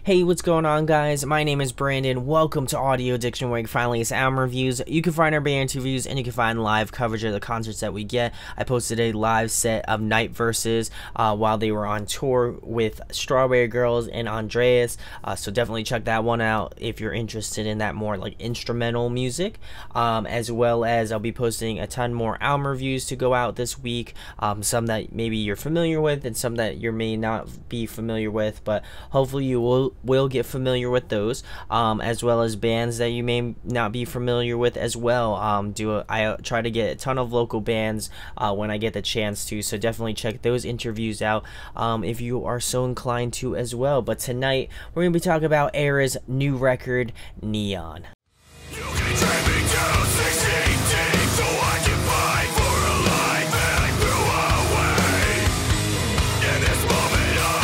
Hey, what's going on, guys? My name is Brandon. Welcome to Audio Addiction, where you can find latest album reviews. You can find our band interviews, and you can find live coverage of the concerts that we get. I posted a live set of Night Verses while they were on tour with Strawberry Girls and Andreas. So definitely check that one out if you're interested in that more like instrumental music. As well as I'll be posting a ton more album reviews to go out this week. Some that maybe you're familiar with, and some that you may not be familiar with, but hopefully you will get familiar with those, as well as bands that you may not be familiar with as well. I try to get a ton of local bands when I get the chance to, so definitely check those interviews out if you are so inclined to as well. But tonight we're going to be talking about Erra's new record, Neon. You can drag me down 16 deep so I can fight for a life and threw away in this moment of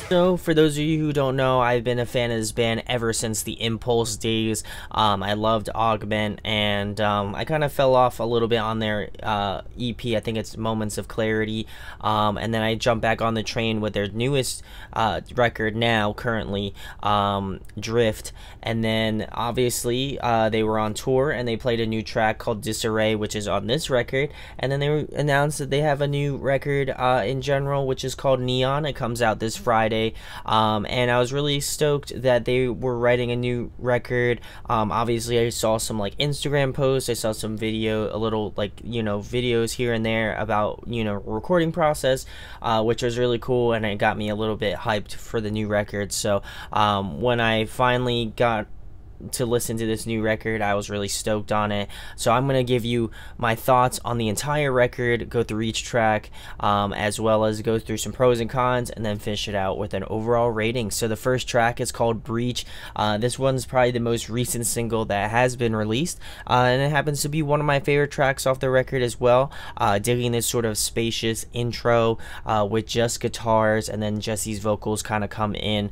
So, for those of you who don't know, I've been a fan of this band ever since the Impulse days. I loved Augment, and I kind of fell off a little bit on their EP. I think it's Moments of Clarity, and then I jumped back on the train with their newest record now, currently, Drift. And then, obviously, they were on tour, and they played a new track called Disarray, which is on this record. And then they announced that they have a new record in general, which is called Neon. It comes out this Friday. And I was really stoked that they were writing a new record. Obviously I saw some like Instagram posts, I saw some videos here and there about recording process, which was really cool, and it got me a little bit hyped for the new record. So when I finally got to listen to this new record, I was really stoked on it. So I'm going to give you my thoughts on the entire record, go through each track, as well as go through some pros and cons, and then finish it out with an overall rating. So the first track is called Breach. This one's probably the most recent single that has been released, and it happens to be one of my favorite tracks off the record as well. Digging this sort of spacious intro with just guitars, and then Jesse's vocals kind of come in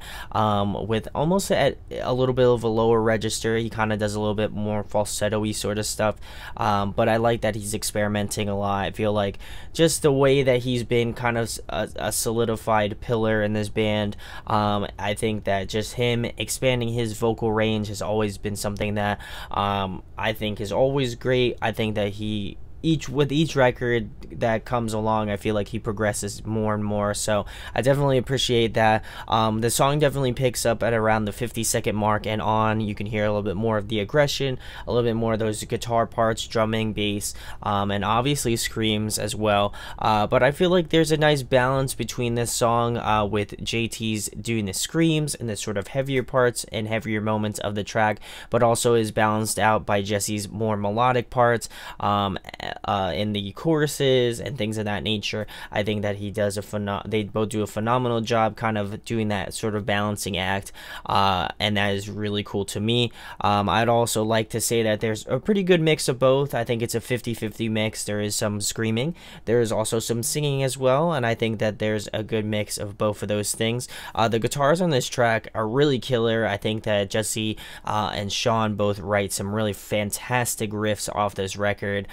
with almost a little bit of a lower register. He kind of does a little bit more falsetto-y sort of stuff, but I like that he's experimenting a lot. I feel like just the way that he's been kind of a solidified pillar in this band, I think that just him expanding his vocal range has always been something that I think is always great. I think that with each record that comes along, I feel like he progresses more and more, so I definitely appreciate that. The song definitely picks up at around the 50-second mark and on. You can hear a little bit more of the aggression, a little bit more of those guitar parts, drumming, bass, and obviously screams as well. But I feel like there's a nice balance between this song with JT's doing the screams and the sort of heavier parts and heavier moments of the track, but also is balanced out by Jesse's more melodic parts in the choruses and things of that nature. I think that they both do a phenomenal job kind of doing that sort of balancing act, and that is really cool to me. I'd also like to say that there's a pretty good mix of both. I think it's a 50-50 mix. There is some screaming, there is also some singing as well, and I think that there's a good mix of both of those things. The guitars on this track are really killer. I think that Jesse and Sean both write some really fantastic riffs off this record.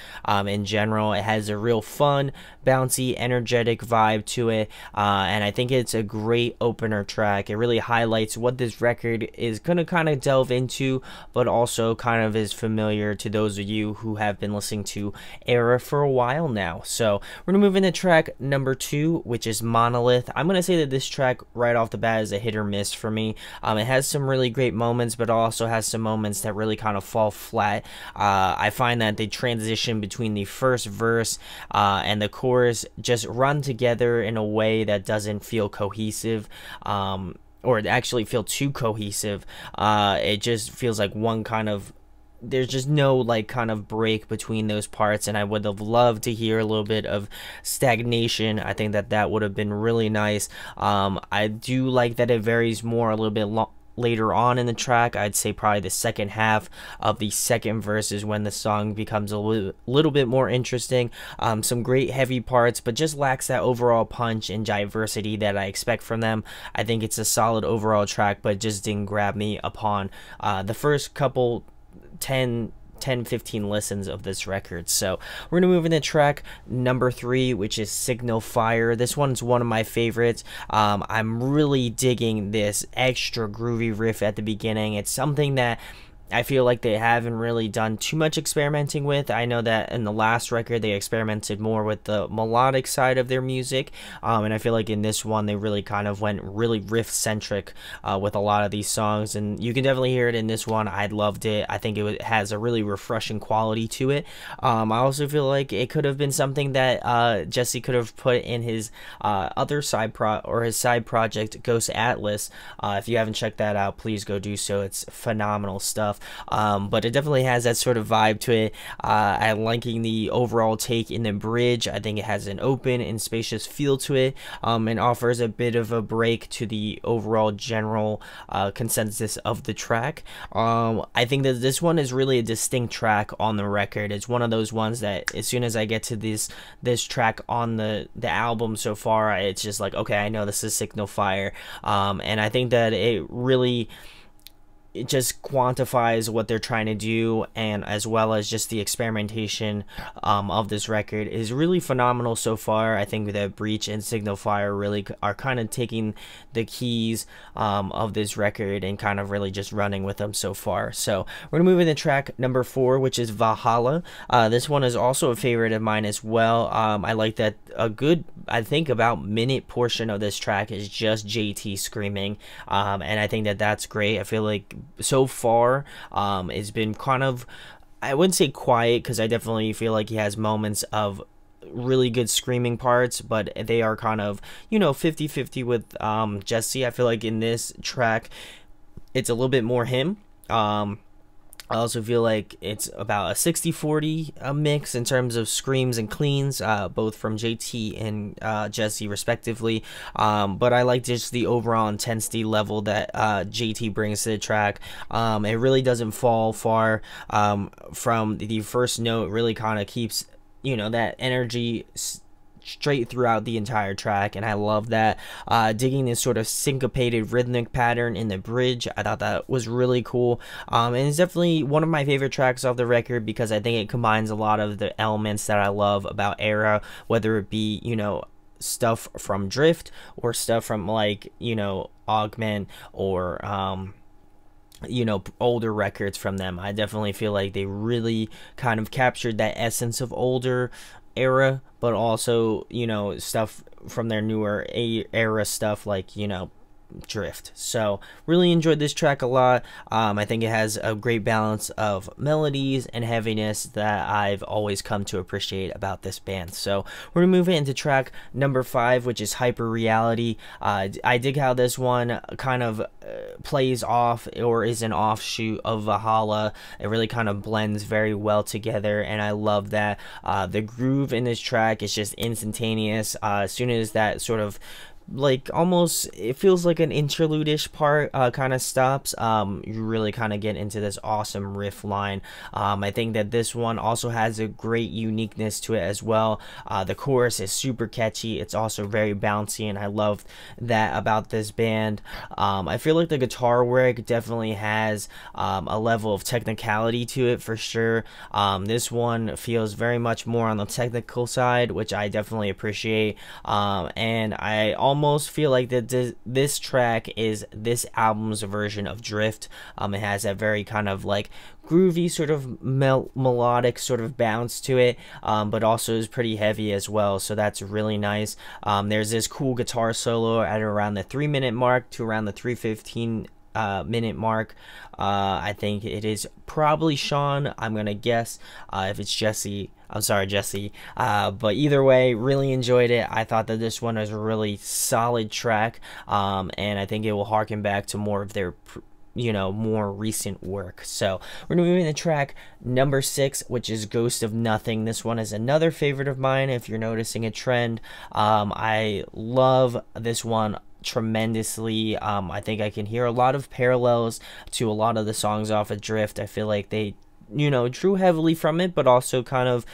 In general, it has a real fun, bouncy, energetic vibe to it, and I think it's a great opener track. It really highlights what this record is going to kind of delve into, but also kind of is familiar to those of you who have been listening to Erra for a while now. So we're going to move into track number 2, which is Monolith. I'm going to say that this track right off the bat is a hit or miss for me. It has some really great moments, but also has some moments that really kind of fall flat. I find that the transition between the first verse and the chorus just run together in a way that doesn't feel cohesive, or actually feel too cohesive. It just feels like there's just no like kind of break between those parts, and I would have loved to hear a little bit of stagnation. I think that would have been really nice. I do like that it varies more a little bit later on in the track. I'd say probably the second half of the second verse is when the song becomes a little bit more interesting. Some great heavy parts, but just lacks that overall punch and diversity that I expect from them. I think it's a solid overall track, but just didn't grab me upon the first couple 10 10-15 listens of this record. So we're gonna move into track number 3, which is Signal Fire. This one's one of my favorites. I'm really digging this extra groovy riff at the beginning. It's something that I feel like they haven't really done too much experimenting with. I know that in the last record they experimented more with the melodic side of their music, and I feel like in this one they really kind of went really riff centric with a lot of these songs, and you can definitely hear it in this one. I loved it. I think it has a really refreshing quality to it. I also feel like it could have been something that Jesse could have put in his other side project, Ghost Atlas. If you haven't checked that out, please go do so. It's phenomenal stuff. But it definitely has that sort of vibe to it. I'm liking the overall take in the bridge. I think it has an open and spacious feel to it, and offers a bit of a break to the overall general consensus of the track. I think that this one is really a distinct track on the record. It's one of those ones that as soon as I get to this track on the album so far, it's just like, okay, I know this is Signal Fire. And I think that it just quantifies what they're trying to do, and as well as just the experimentation of this record is really phenomenal so far. I think that Breach and Signal Fire really are kind of taking the keys of this record and kind of really just running with them so far. So we're gonna move into track number 4, which is Valhalla. This one is also a favorite of mine as well. I like that a good, I think about minute portion of this track is just JT screaming, and I think that that's great. I feel like so far it's been kind of, I wouldn't say quiet, because I definitely feel like he has moments of really good screaming parts, but they are kind of, 50-50 with Jesse. I feel like in this track it's a little bit more him. I also feel like it's about a 60-40 mix in terms of screams and cleans, both from JT and Jesse respectively. But I like just the overall intensity level that JT brings to the track. It really doesn't fall far from the first note. It really kind of keeps, that energy straight throughout the entire track, and I love that. Digging this sort of syncopated rhythmic pattern in the bridge, I thought that was really cool, and it's definitely one of my favorite tracks off the record because I think it combines a lot of the elements that I love about Erra, whether it be stuff from Drift or stuff from like Augment or older records from them. I definitely feel like they really kind of captured that essence of older Erra, but also stuff from their newer era stuff like Drift. So really enjoyed this track a lot. I think it has a great balance of melodies and heaviness that I've always come to appreciate about this band. So we're gonna move into track number 5, which is Hyper Reality. I dig how this one kind of plays off or is an offshoot of Valhalla. It really kind of blends very well together, and I love that. The groove in this track is just instantaneous. As soon as that sort of almost, it feels like an interlude-ish part kind of stops, you really kind of get into this awesome riff line. I think that this one also has a great uniqueness to it as well. The chorus is super catchy. It's also very bouncy, and I love that about this band. I feel like the guitar work definitely has a level of technicality to it for sure. This one feels very much more on the technical side, which I definitely appreciate, and I almost feel like that this track is this album's version of Drift. It has that very kind of like groovy sort of melodic sort of bounce to it, but also is pretty heavy as well, so that's really nice. There's this cool guitar solo at around the 3-minute mark to around the 3:15 minute mark. I think it is probably Sean. I'm gonna guess. If it's Jesse, I'm sorry, Jesse. But either way, really enjoyed it. I thought that this one was a really solid track, and I think it will harken back to more of their more recent work. So we're gonna move into track number 6, which is Ghost of Nothing. This one is another favorite of mine, if you're noticing a trend. I love this one tremendously. I think I can hear a lot of parallels to a lot of the songs off of Drift. I feel like they drew heavily from it, but also kind of,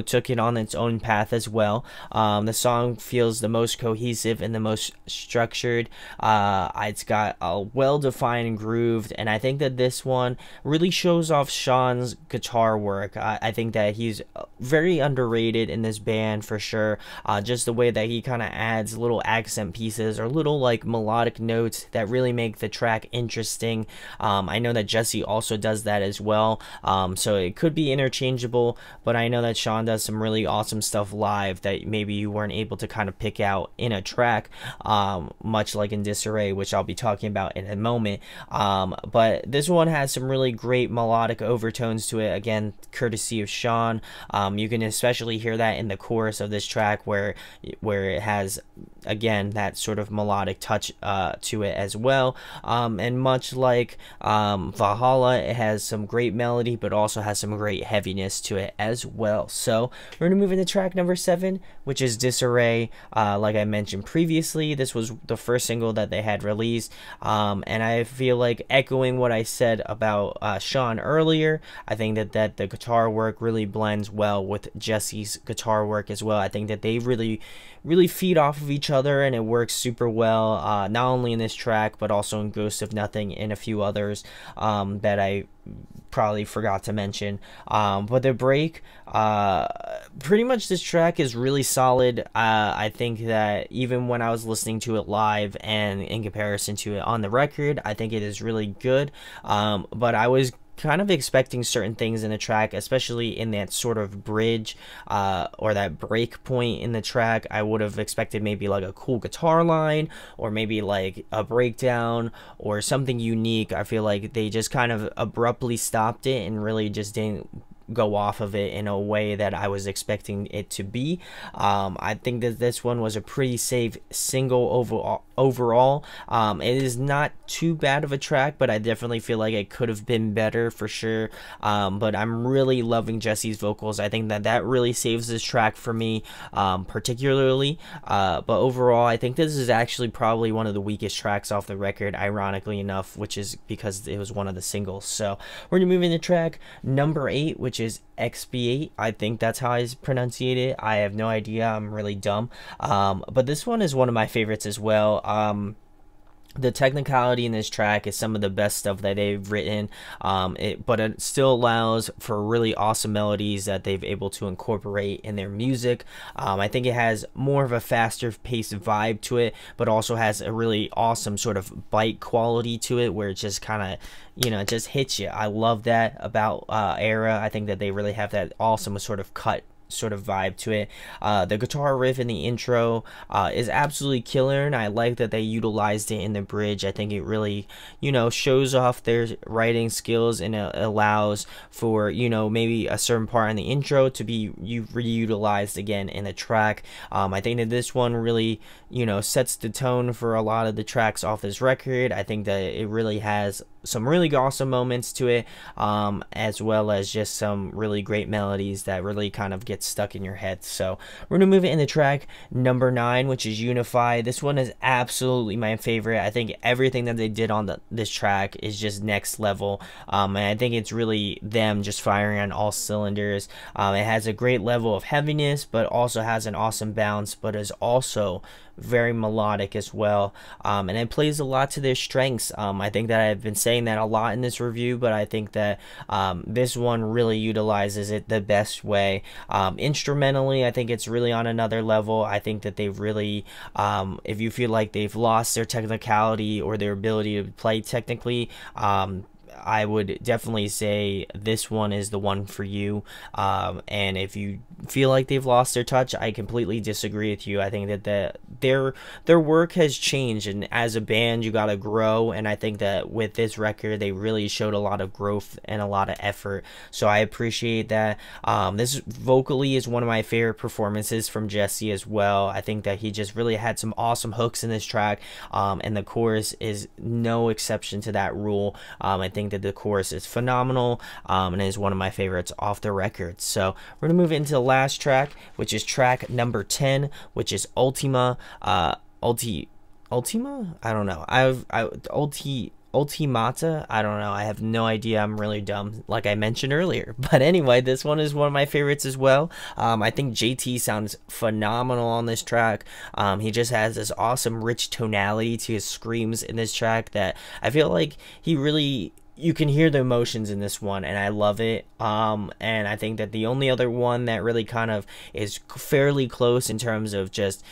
took it on its own path as well. The song feels the most cohesive and the most structured. It's got a well-defined groove, and I think that this one really shows off Sean's guitar work. I think that he's very underrated in this band for sure. Just the way that he kind of adds little accent pieces or little like melodic notes that really make the track interesting. I know that Jesse also does that as well. So it could be interchangeable, but I know that Sean does some really awesome stuff live that maybe you weren't able to kind of pick out in a track, much like in Disarray, which I'll be talking about in a moment. But this one has some really great melodic overtones to it, again, courtesy of Sean. You can especially hear that in the chorus of this track where it has, again, that sort of melodic touch to it as well. And much like Valhalla, it has some great melody, but also has some great heaviness to it as well. So we're going to move into track number 7, which is Disarray. Like I mentioned previously, this was the first single that they had released, and I feel like echoing what I said about Sean earlier, I think that the guitar work really blends well with Jesse's guitar work as well. I think that they really feed off of each other, and it works super well, not only in this track but also in Ghost of Nothing and a few others that I probably forgot to mention. But the break, pretty much this track is really solid. I think that even when I was listening to it live and in comparison to it on the record, I think it is really good. But I was kind of expecting certain things in the track, especially in that sort of bridge or that break point in the track. I would have expected maybe like a cool guitar line or maybe like a breakdown or something unique. I feel like they just kind of abruptly stopped it and really just didn't go off of it in a way that I was expecting it to be. I think that this one was a pretty safe single overall. It is not too bad of a track, but I definitely feel like it could have been better for sure. But I'm really loving Jesse's vocals. I think that really saves this track for me, particularly. But overall, I think this is actually probably one of the weakest tracks off the record, ironically enough, which is because it was one of the singles. So we're gonna move into track number 8, which is Expiate. I think that's how I pronounce it. I have no idea. I'm really dumb. But this one is one of my favorites as well. The technicality in this track is some of the best stuff that they've written, but it still allows for really awesome melodies that they've able to incorporate in their music. I think it has more of a faster paced vibe to it, but also has a really awesome sort of bite quality to it where it just kind of, it just hits you. I love that about Erra. I think that they really have that awesome sort of cut sort of vibe to it. The guitar riff in the intro is absolutely killer, and I like that they utilized it in the bridge. I think it really, shows off their writing skills, and it allows for, maybe a certain part in the intro to be reutilized again in a track. I think that this one really, sets the tone for a lot of the tracks off this record. I think that it really has some really awesome moments to it, as well as just some really great melodies that really kind of get stuck in your head. So we're gonna move it into track number 9, which is Unify. This one is absolutely my favorite. I think everything that they did on this track is just next level, and I think it's really them just firing on all cylinders. It has a great level of heaviness, but also has an awesome bounce, but is also very melodic as well, and it plays a lot to their strengths. I think that I've been saying that a lot in this review, but I think that this one really utilizes it the best way. Instrumentally, I think it's really on another level. I think that they've really, if you feel like they've lost their technicality or their ability to play technically, I would definitely say this one is the one for you. And if you feel like they've lost their touch, I completely disagree with you. I think that their work has changed, and as a band you gotta grow, and I think that with this record they really showed a lot of growth and a lot of effort, so I appreciate that. This vocally is one of my favorite performances from Jesse as well. I think that he just really had some awesome hooks in this track, and the chorus is no exception to that rule. I think that the chorus is phenomenal, and is one of my favorites off the record. So we're gonna move into the last track, which is track number 10, which is Ultima. Ultima? I don't know. Ultimata. I don't know. I have no idea. I'm really dumb, like I mentioned earlier. But anyway, this one is one of my favorites as well. I think JT sounds phenomenal on this track. He just has this awesome, rich tonality to his screams in this track that I feel like he really, you can hear the emotions in this one, and I love it. And I think that the only other one that really kind of is fairly close in terms of just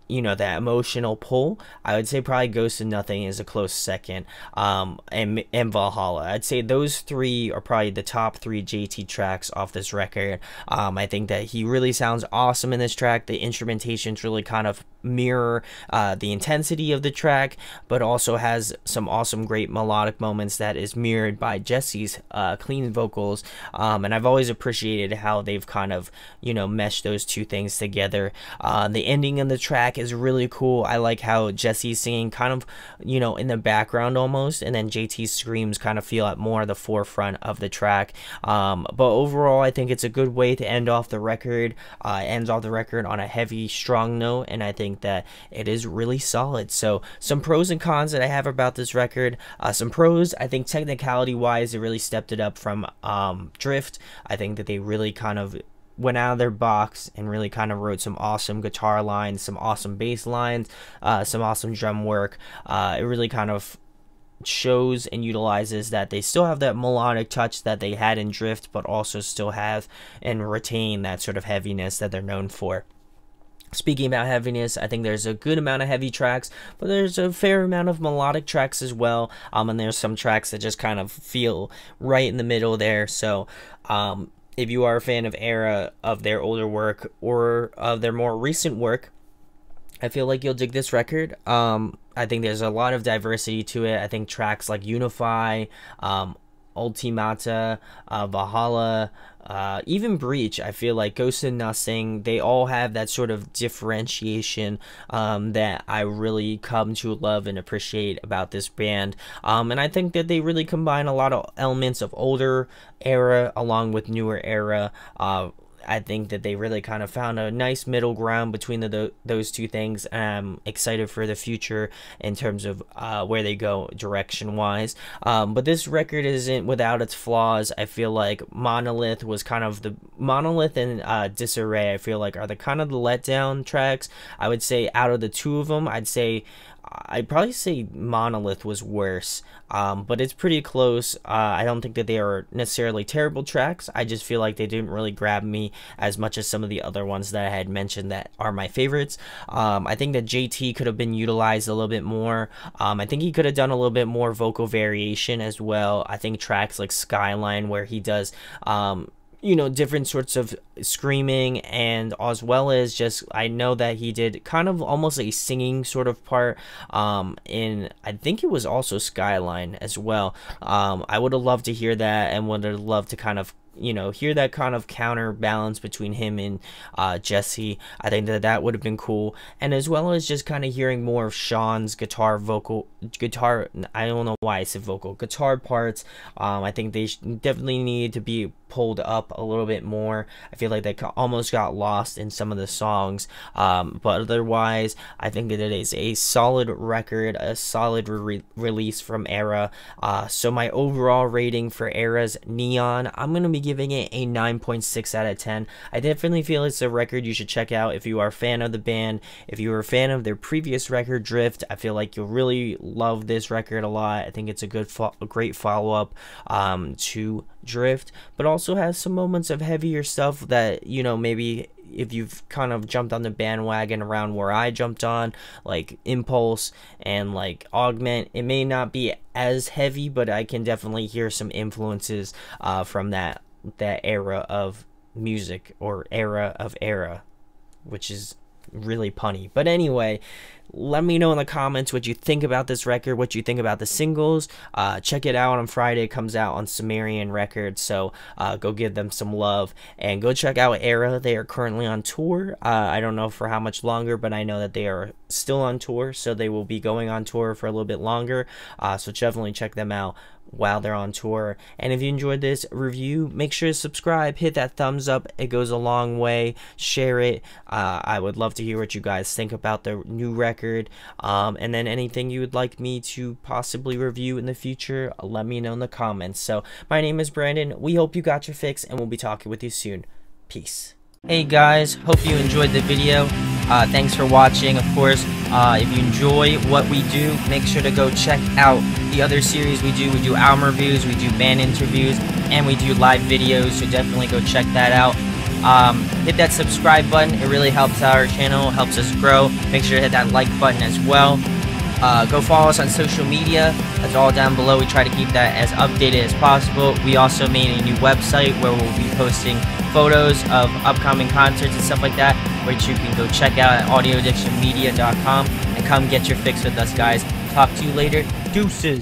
you know, that emotional pull, I would say probably Ghost of Nothing is a close second, and Valhalla. I'd say those three are probably the top three JT tracks off this record. I think that he really sounds awesome in this track. The instrumentations really kind of mirror the intensity of the track, but also has some awesome, great melodic moments that is mirrored by Jesse's clean vocals. And I've always appreciated how they've kind of, you know, meshed those two things together. The ending of the track is really cool. I like how Jesse's singing kind of, you know, in the background almost, and then JT's screams kind of feel at more the forefront of the track. But overall, I think it's a good way to end off the record. Ends off the record on a heavy, strong note, and I think that it is really solid. So some pros and cons that I have about this record. Some pros, I think technicality wise, they really stepped it up from Drift. I think that they really kind of went out of their box and really kind of wrote some awesome guitar lines, some awesome bass lines, some awesome drum work. It really kind of shows and utilizes that they still have that melodic touch that they had in Drift, but also still have and retain that sort of heaviness that they're known for. Speaking about heaviness, I think there's a good amount of heavy tracks, but there's a fair amount of melodic tracks as well. And there's some tracks that just kind of feel right in the middle there. So, if you are a fan of Erra, of their older work, or of their more recent work, I feel like you'll dig this record. I think there's a lot of diversity to it. I think tracks like Unify, Ultimata, Valhalla, even Breach, I feel like Ghost of Nothing, they all have that sort of differentiation that I really come to love and appreciate about this band. And I think that they really combine a lot of elements of older Erra along with newer Erra. I think that they really kind of found a nice middle ground between those two things, and I'm excited for the future in terms of where they go direction-wise. But this record isn't without its flaws. I feel like Monolith was kind of the... Monolith and Disarray, I feel like, are the kind of the letdown tracks. I would say out of the two of them, I'd probably say Monolith was worse, but it's pretty close. I don't think that they are necessarily terrible tracks. I just feel like they didn't really grab me as much as some of the other ones that I had mentioned that are my favorites. I think that JT could have been utilized a little bit more. I think he could have done a little bit more vocal variation as well. I think tracks like Skyline, where he does you know, different sorts of screaming, and as well as just, I know that he did kind of almost a singing sort of part in, I think it was also Skyline as well. I would have loved to hear that, and would have loved to kind of, you know, hear that kind of counterbalance between him and Jesse. I think that that would have been cool, and as well as just kind of hearing more of Sean's guitar I don't know why I said vocal, guitar parts. I think they definitely need to be pulled up a little bit more. I feel like they almost got lost in some of the songs, but otherwise I think that it is a solid record, a solid release from Erra. So my overall rating for Erra's Neon, I'm gonna be giving it a 9.6 out of 10. I definitely feel it's a record you should check out if you are a fan of the band. If you were a fan of their previous record Drift, I feel like you'll really love this record a lot. I think it's a great follow-up to Drift, but also has some moments of heavier stuff that, you know, maybe if you've kind of jumped on the bandwagon around where I jumped on, like Impulse and like Augment, it may not be as heavy, but I can definitely hear some influences from that era of music, or era of Erra, which is really punny. But anyway, let me know in the comments what you think about this record, what you think about the singles. Check it out on Friday. It comes out on Sumerian Records, so go give them some love, and go check out Erra. They are currently on tour. I don't know for how much longer, but I know that they are still on tour, so they will be going on tour for a little bit longer. So definitely check them out while they're on tour. And if you enjoyed this review, make sure to subscribe, hit that thumbs up, it goes a long way. Share it. I would love to hear what you guys think about the new record. record, and then anything you would like me to possibly review in the future, let me know in the comments. So my name is Brandon. We hope you got your fix, and we'll be talking with you soon. Peace. Hey guys, hope you enjoyed the video. Thanks for watching. Of course, if you enjoy what we do, make sure to go check out the other series we do. We do album reviews, we do band interviews, and we do live videos, so definitely go check that out. Hit that subscribe button. It really helps our channel, helps us grow. Make sure to hit that like button as well. Go follow us on social media. That's all down below. We try to keep that as updated as possible. We also made a new website where we'll be posting photos of upcoming concerts and stuff like that, which you can go check out at audioaddictionmedia.com, and come get your fix with us, guys. Talk to you later. Deuces.